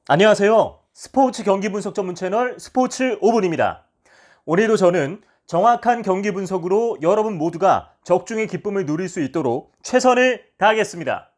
안녕하세요. 스포츠 경기 분석 전문 채널 스포츠 5분입니다. 오늘도 저는 정확한 경기 분석으로 여러분 모두가 적중의 기쁨을 누릴 수 있도록 최선을 다하겠습니다.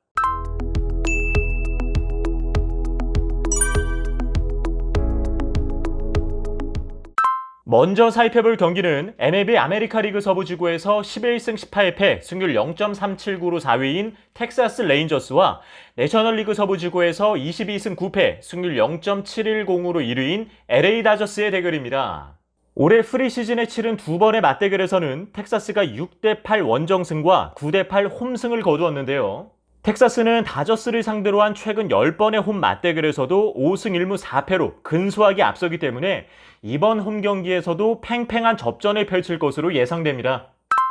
먼저 살펴볼 경기는 MLB 아메리카 리그 서부지구에서 11승 18패 승률 0.379로 4위인 텍사스 레인저스와 내셔널리그 서부지구에서 22승 9패 승률 0.710으로 1위인 LA 다저스의 대결입니다. 올해 프리시즌에 치른 두 번의 맞대결에서는 텍사스가 6대8 원정승과 9대8 홈승을 거두었는데요. 텍사스는 다저스를 상대로 한 최근 10번의 홈 맞대결에서도 5승 1무 4패로 근소하게 앞서기 때문에 이번 홈 경기에서도 팽팽한 접전을 펼칠 것으로 예상됩니다.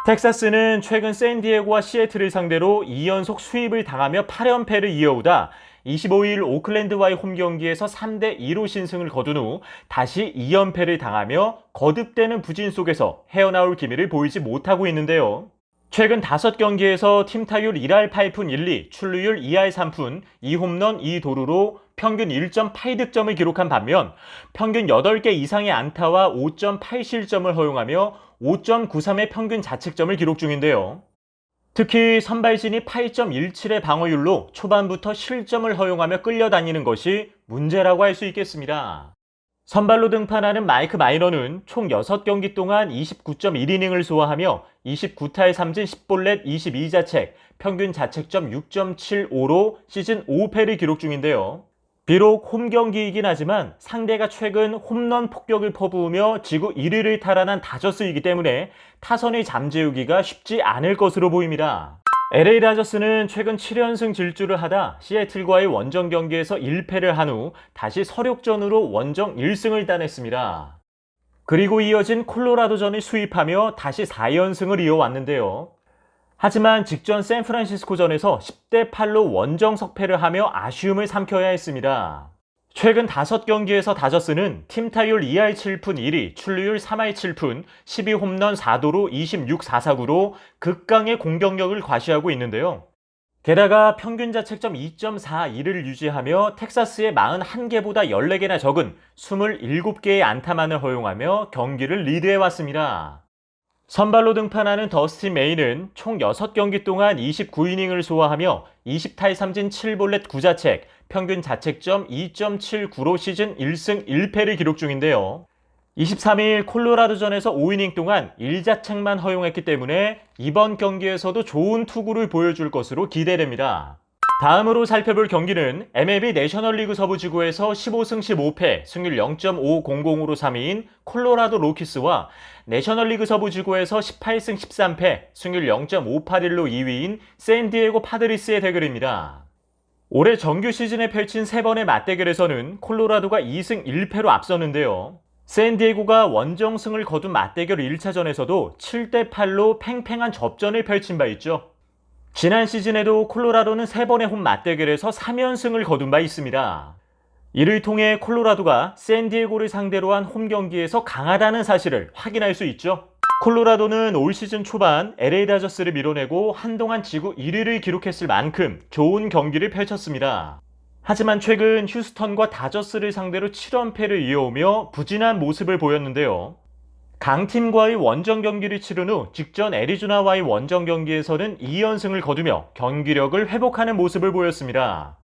텍사스는 최근 샌디에고와 시애틀을 상대로 2연속 수입을 당하며 8연패를 이어오다 25일 오클랜드와의 홈 경기에서 3대2로 신승을 거둔 후 다시 2연패를 당하며 거듭되는 부진 속에서 헤어나올 기미를 보이지 못하고 있는데요. 최근 5경기에서 팀 타율 1할 8푼 1리, 출루율 2할 3푼, 2홈런 2도루로 평균 1.8득점을 기록한 반면 평균 8개 이상의 안타와 5.8실점을 허용하며 5.93의 평균 자책점을 기록 중인데요. 특히 선발진이 8.17의 방어율로 초반부터 실점을 허용하며 끌려다니는 것이 문제라고 할 수 있겠습니다. 선발로 등판하는 마이크 마이너는 총 6경기 동안 29.1이닝을 소화하며 29타의 삼진 10볼넷 22자책, 평균 자책점 6.75로 시즌 5패를 기록 중인데요. 비록 홈 경기이긴 하지만 상대가 최근 홈런 폭격을 퍼부으며 지구 1위를 탈환한 다저스이기 때문에 타선을 잠재우기가 쉽지 않을 것으로 보입니다. LA 다저스는 최근 7연승 질주를 하다 시애틀과의 원정 경기에서 1패를 한 후 다시 서력전으로 원정 1승을 따냈습니다. 그리고 이어진 콜로라도전을 수입하며 다시 4연승을 이어왔는데요. 하지만 직전 샌프란시스코전에서 10대8로 원정 석패를 하며 아쉬움을 삼켜야 했습니다. 최근 5경기에서 다저스는 팀 타율 2할 7푼 1리, 출루율 3할 7푼, 12홈런 4도루 26, 4사구로 극강의 공격력을 과시하고 있는데요. 게다가 평균 자책점 2.42를 유지하며 텍사스의 41개보다 14개나 적은 27개의 안타만을 허용하며 경기를 리드해왔습니다. 선발로 등판하는 더스틴 메이는 총 6경기 동안 29이닝을 소화하며 20타의 삼진 7볼넷 9자책, 평균 자책점 2.79로 시즌 1승 1패를 기록 중인데요. 23일 콜로라도전에서 5이닝 동안 1자책만 허용했기 때문에 이번 경기에서도 좋은 투구를 보여줄 것으로 기대됩니다. 다음으로 살펴볼 경기는 MLB 내셔널리그 서부지구에서 15승 15패 승률 0.500으로 3위인 콜로라도 로키스와 내셔널리그 서부지구에서 18승 13패 승률 0.581로 2위인 샌디에고 파드리스의 대결입니다. 올해 정규 시즌에 펼친 3번의 맞대결에서는 콜로라도가 2승 1패로 앞섰는데요. 샌디에고가 원정승을 거둔 맞대결 1차전에서도 7대8로 팽팽한 접전을 펼친 바 있죠. 지난 시즌에도 콜로라도는 3번의 홈 맞대결에서 3연승을 거둔 바 있습니다. 이를 통해 콜로라도가 샌디에고를 상대로 한 홈 경기에서 강하다는 사실을 확인할 수 있죠. 콜로라도는 올 시즌 초반 LA 다저스를 밀어내고 한동안 지구 1위를 기록했을 만큼 좋은 경기를 펼쳤습니다. 하지만 최근 휴스턴과 다저스를 상대로 7연패를 이어오며 부진한 모습을 보였는데요. 강팀과의 원정 경기를 치른 후 직전 애리조나와의 원정 경기에서는 2연승을 거두며 경기력을 회복하는 모습을 보였습니다.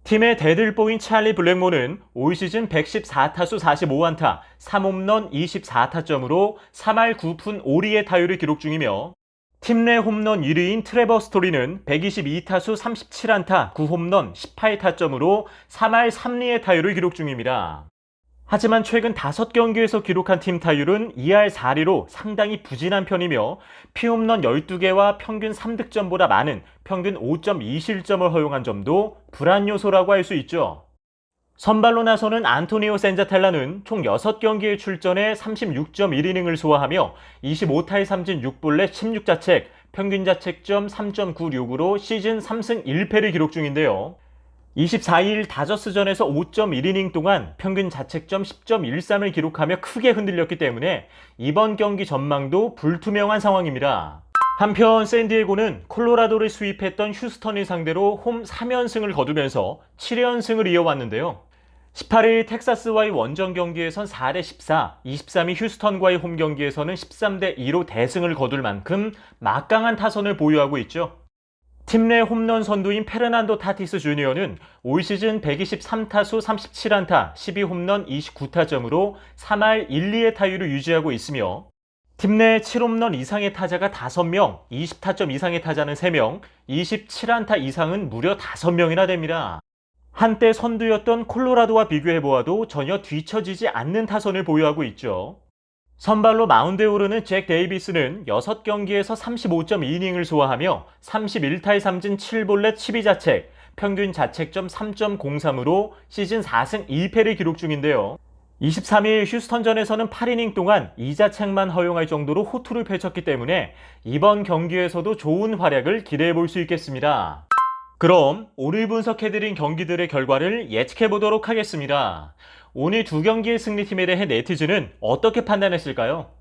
팀의 대들보인 찰리 블랙몬은 올 시즌 114타수 45안타, 3홈런 24타점으로 3할 9푼 5리의 타율을 기록 중이며 팀 내 홈런 1위인 트레버 스토리는 122타수 37안타, 9홈런 18타점으로 3할 3리의 타율을 기록 중입니다. 하지만 최근 5경기에서 기록한 팀 타율은 2할 4리로 상당히 부진한 편이며 피홈런 12개와 평균 3득점보다 많은 평균 5.2실점을 허용한 점도 불안 요소라고 할 수 있죠. 선발로 나서는 안토니오 센자텔라는 총 6경기에 출전해 36.1이닝을 소화하며 25타의 삼진 6볼넷 16자책, 평균 자책점 3.96으로 시즌 3승 1패를 기록 중인데요. 24일 다저스전에서 5.1이닝 동안 평균 자책점 10.13을 기록하며 크게 흔들렸기 때문에 이번 경기 전망도 불투명한 상황입니다. 한편 샌디에고는 콜로라도를 수입했던 휴스턴을 상대로 홈 3연승을 거두면서 7연승을 이어왔는데요. 18일 텍사스와의 원정 경기에선 4대 14, 23위 휴스턴과의 홈 경기에서는 13대 2로 대승을 거둘 만큼 막강한 타선을 보유하고 있죠. 팀 내 홈런 선두인 페르난도 타티스 주니어는 올 시즌 123타수 37안타, 12홈런 29타점으로 3할 1, 2의 타율을 유지하고 있으며 팀 내 7홈런 이상의 타자가 5명, 20타점 이상의 타자는 3명, 27안타 이상은 무려 5명이나 됩니다. 한때 선두였던 콜로라도와 비교해보아도 전혀 뒤처지지 않는 타선을 보유하고 있죠. 선발로 마운드에 오르는 잭 데이비스는 6경기에서 35.2이닝을 소화하며 31타의 삼진 7볼넷 12자책, 평균 자책점 3.03으로 시즌 4승 2패를 기록 중인데요. 23일 휴스턴전에서는 8이닝 동안 2자책만 허용할 정도로 호투를 펼쳤기 때문에 이번 경기에서도 좋은 활약을 기대해볼 수 있겠습니다. 그럼 오늘 분석해드린 경기들의 결과를 예측해보도록 하겠습니다. 오늘 두 경기의 승리팀에 대해 네티즌은 어떻게 판단했을까요?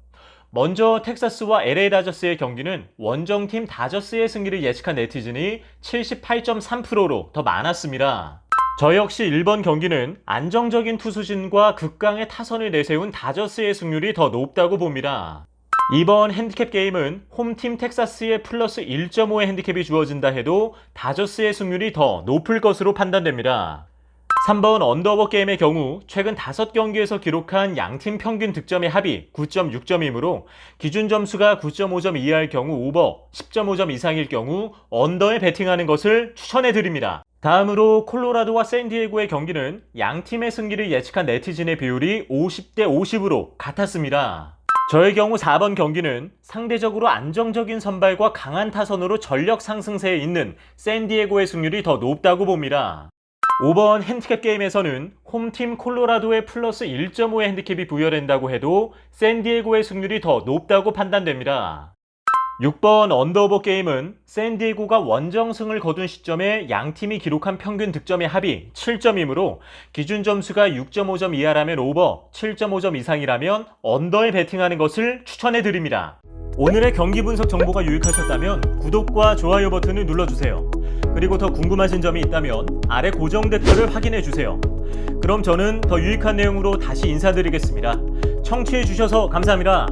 먼저 텍사스와 LA 다저스의 경기는 원정팀 다저스의 승리를 예측한 네티즌이 78.3%로 더 많았습니다. 저 역시 1번 경기는 안정적인 투수진과 극강의 타선을 내세운 다저스의 승률이 더 높다고 봅니다. 이번 핸디캡 게임은 홈팀 텍사스에 플러스 1.5의 핸디캡이 주어진다 해도 다저스의 승률이 더 높을 것으로 판단됩니다. 3번 언더버 게임의 경우 최근 5경기에서 기록한 양팀 평균 득점의 합이 9.6점이므로 기준 점수가 9.5점 이하일 경우 오버, 10.5점 이상일 경우 언더에 베팅하는 것을 추천해드립니다. 다음으로 콜로라도와 샌디에고의 경기는 양팀의 승리를 예측한 네티즌의 비율이 50대 50으로 같았습니다. 저의 경우 4번 경기는 상대적으로 안정적인 선발과 강한 타선으로 전력 상승세에 있는 샌디에고의 승률이 더 높다고 봅니다. 5번 핸디캡 게임에서는 홈팀 콜로라도의 플러스 1.5의 핸디캡이 부여된다고 해도 샌디에고의 승률이 더 높다고 판단됩니다. 6번 언더오버 게임은 샌디에고가 원정승을 거둔 시점에 양팀이 기록한 평균 득점의 합이 7점이므로 기준 점수가 6.5점 이하라면 오버, 7.5점 이상이라면 언더에 베팅하는 것을 추천해드립니다. 오늘의 경기 분석 정보가 유익하셨다면 구독과 좋아요 버튼을 눌러주세요. 그리고 더 궁금하신 점이 있다면 아래 고정 댓글을 확인해주세요. 그럼 저는 더 유익한 내용으로 다시 인사드리겠습니다. 청취해주셔서 감사합니다.